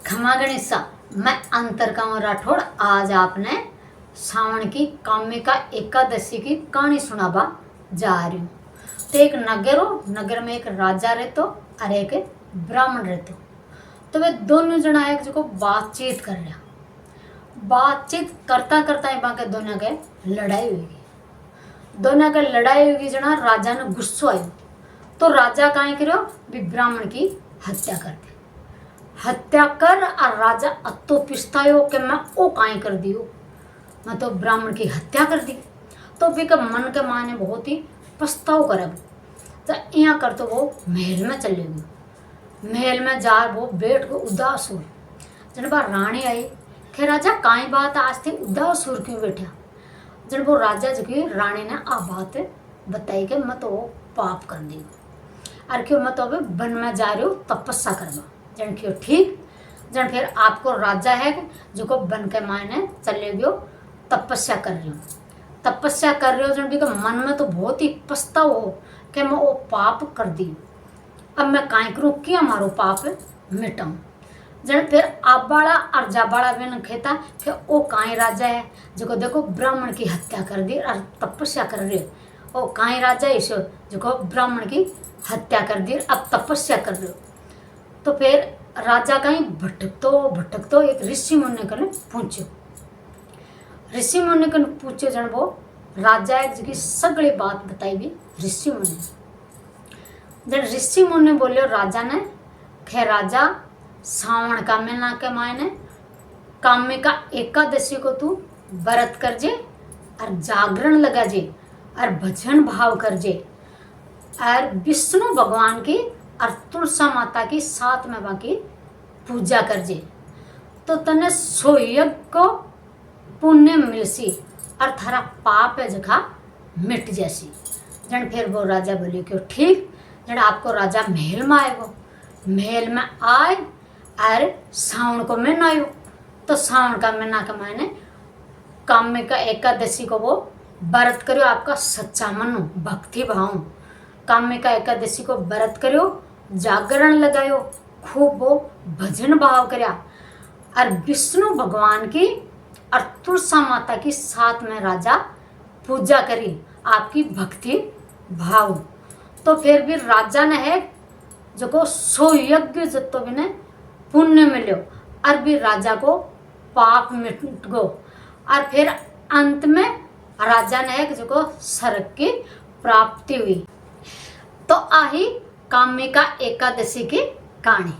खमा गणेशा, मैं अंतरकांव राठौड़ आज आपने सावन की कामिका एकादशी की कहानी सुनाबा जा रही हूँ। तो एक नगर में एक राजा रहते और एक ब्राह्मण रहते। तो वे दोनों जना एक जो बातचीत कर रहा। बातचीत करता करता ही बाकी दोनों के लड़ाई हुई। दोनों के लड़ाई हुई जना राजा ने गुस्सा आयो। तो राजा काहे करो भी ब्राह्मण की हत्या कर दी। हत्या कर और राजा अतो पिछतायो कि मैं ओ काहे कर दियो, मैं तो ब्राह्मण की हत्या कर दी। तो भी का मन के माने बहुत ही पछताव करब। तो यहाँ कर तो वो महल में चले गए। महल में जा वो बैठ को उदास हुई। जब बार रानी आई कि राजा काई बात आज थी उदास हो क्यों बैठा। जब वो राजा जी की रानी ने आ बात बताई कि मैं तो पाप कर दी और क्यों मैं तो अभी वन में जा रही हूँ तपस्या करवा। जन क्यों ठीक जन फिर आपको राजा है जो को बन के मायने चले गयो तपस्या कर रही हूँ। तपस्या कर रहे हो जन भी मन में तो बहुत ही पछताव हो कि मैं वो पाप कर दी। अब मैं काहे करूँ क्या मारो पाप मिटाऊँ। जन फिर आप बाड़ा और जा बाड़ा भी न खेता कि वो काहे राजा है जो को देखो ब्राह्मण की हत्या कर दी और तपस्या कर रही है। वो काहे राजा है इसो जो को ब्राह्मण की हत्या कर दी अब तपस्या कर रहे हो। तो फिर राजा कहीं भटकतो एक ऋषि मुनि को पूछो। ऋषि मुनि को पूछो जन वो राजा है जिसकी सगड़ी बात बताई भी ऋषि मुनि। जब ऋषि मुनि बोले राजा ने खे राजा सावन का महीना के मायने कामिका एकादशी को तू व्रत कर जे और जागरण लगा जे और भजन भाव कर जे और विष्णु भगवान की और तुलसा माता की साथ में बाकी पूजा कर जे तो तने सोयग को पुण्य मिलसी और थारा पाप है जखा मिट जैसी। जन फिर वो राजा बोले क्यों ठीक जन आपको राजा महल में आएगो। महल में आए और सावन को महीना आयो। तो सावन का महीना के मायने कामिका एकादशी को वो व्रत करो आपका सच्चा मन भक्ति भाव। कामिका एकादशी को व्रत करो जागरण लगायो खूब वो भजन भाव करया और विष्णु भगवान की और तुलसा माता की साथ में राजा पूजा करी आपकी भक्ति भाव। तो फिर भी राजा ने है जो को सो यज्ञ जतो भी ने पुण्य मिलो और भी राजा को पाप मिट गो और फिर अंत में राजा ने है जो को स्वर्ग की प्राप्ति हुई। तो आही कामिका एकादशी की कहानी।